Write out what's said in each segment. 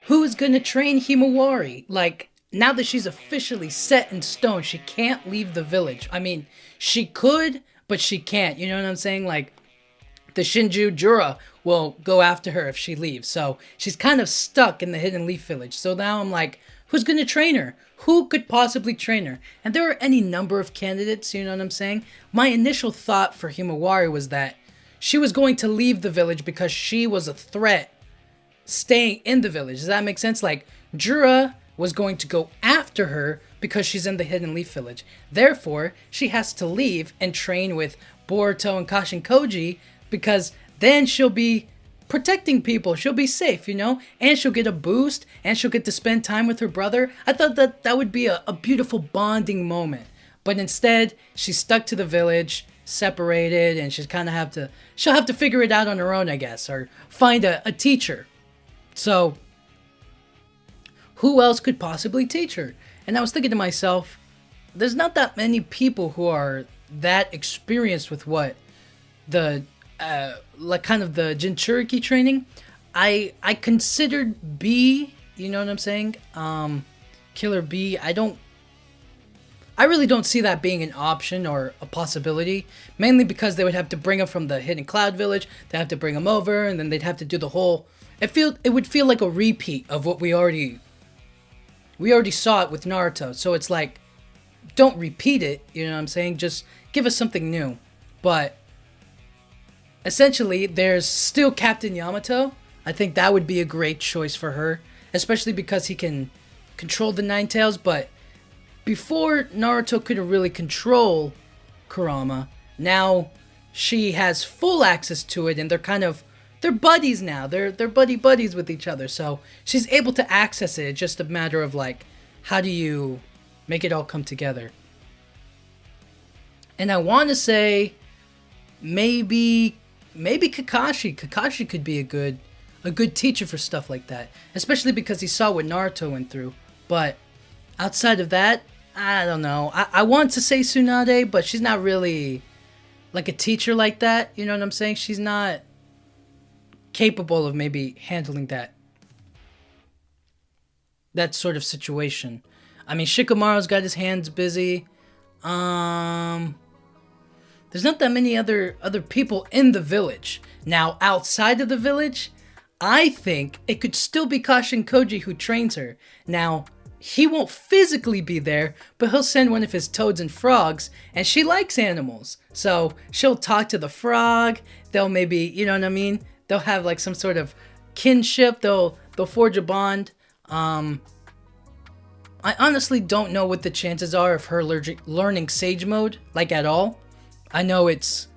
who's gonna train Himawari? Like, now that she's officially set in stone, she can't leave the village. I mean, she could, but she can't. You know what I'm saying? Like, the Shinju Jura will go after her if she leaves. So she's kind of stuck in the Hidden Leaf Village. So now I'm like, who's going to train her? Who could possibly train her? And there are any number of candidates, you know what I'm saying? My initial thought for Himawari was that she was going to leave the village because she was a threat staying in the village. Does that make sense? Like, Jura was going to go after her because she's in the Hidden Leaf Village. Therefore, she has to leave and train with Boruto and Kashin Koji because then she'll be protecting people. She'll be safe, you know? And she'll get a boost and she'll get to spend time with her brother. I thought that that would be a beautiful bonding moment. But instead, she's stuck to the village, separated, and she'll have to figure it out on her own, I guess, or find a teacher. So, who else could possibly teach her? And I was thinking to myself, there's not that many people who are that experienced with what the like kind of the Jinchuriki training. I considered B, you know what I'm saying? Killer B. I really don't see that being an option or a possibility, mainly because they would have to bring him from the Hidden Cloud Village. They have to bring him over, and then they'd have to do the whole. It would feel like a repeat of what we already saw it with Naruto. So it's like, don't repeat it. You know what I'm saying? Just give us something new. But essentially, there's still Captain Yamato. I think that would be a great choice for her, especially because he can control the Nine Tails. But before, Naruto couldn't really control Kurama. Now she has full access to it, and they're buddies now. They're buddies with each other. So she's able to access it. It's just a matter of like, how do you make it all come together? And I want to say maybe Kakashi. Kakashi could be a good teacher for stuff like that, especially because he saw what Naruto went through. But outside of that, I don't know. I want to say Tsunade, but she's not really like a teacher like that. You know what I'm saying? She's not capable of maybe handling that sort of situation. I mean, Shikamaru's got his hands busy. There's not that many other people in the village. Now, outside of the village, I think it could still be Kashin Koji who trains her. Now, he won't physically be there, but he'll send one of his toads and frogs, and she likes animals. So she'll talk to the frog. They'll maybe, you know what I mean? They'll have like some sort of kinship. They'll forge a bond. I honestly don't know what the chances are of her learning Sage Mode, like at all. I know it's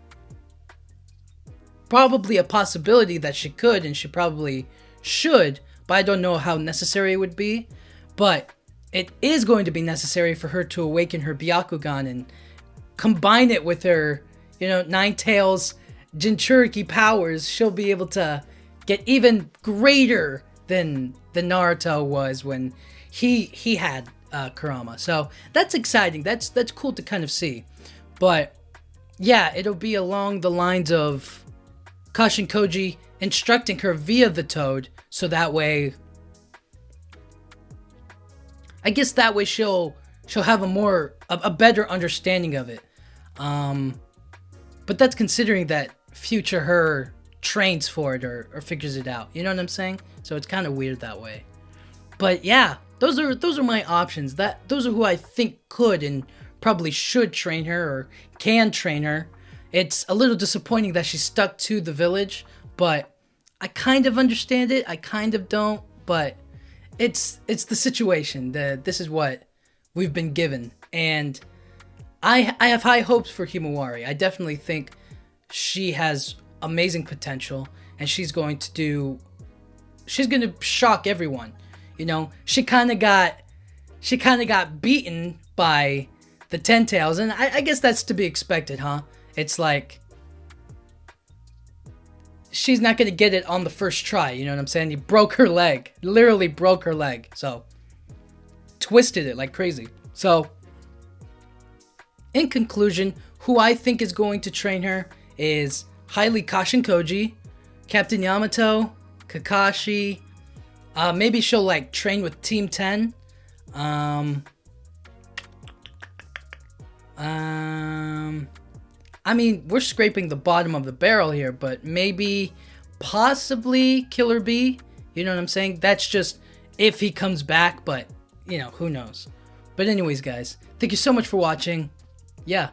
probably a possibility that she could, and she probably should, but I don't know how necessary it would be. But it is going to be necessary for her to awaken her Byakugan and combine it with her, Nine Tails Jinchuriki powers. She'll be able to get even greater than Naruto was when he had Kurama. So that's exciting. That's cool to kind of see. But yeah, it'll be along the lines of Kashin Koji instructing her via the Toad, so that way, I guess that way she'll have a better understanding of it. But that's considering that future her trains for it or figures it out. You know what I'm saying? So it's kind of weird that way. But yeah, those are my options. Those are who I think could and probably should train her or can train her. It's a little disappointing that she's stuck to the village, but I kind of understand it. I kind of don't, but it's the situation. This is what we've been given, and I have high hopes for Himawari. I definitely think she has amazing potential, and she's going to shock everyone. She kind of got beaten by the Ten Tails, and I guess that's to be expected, huh? It's like, she's not going to get it on the first try, you know what I'm saying? He broke her leg, literally broke her leg, so twisted it like crazy. So, in conclusion, who I think is going to train her is highly Kashin Koji, Captain Yamato, Kakashi, Maybe she'll like train with Team 10. I mean, we're scraping the bottom of the barrel here, but maybe, possibly Killer B. You know what I'm saying? That's just if he comes back, but, you know, who knows. But anyways, guys, thank you so much for watching. Yeah,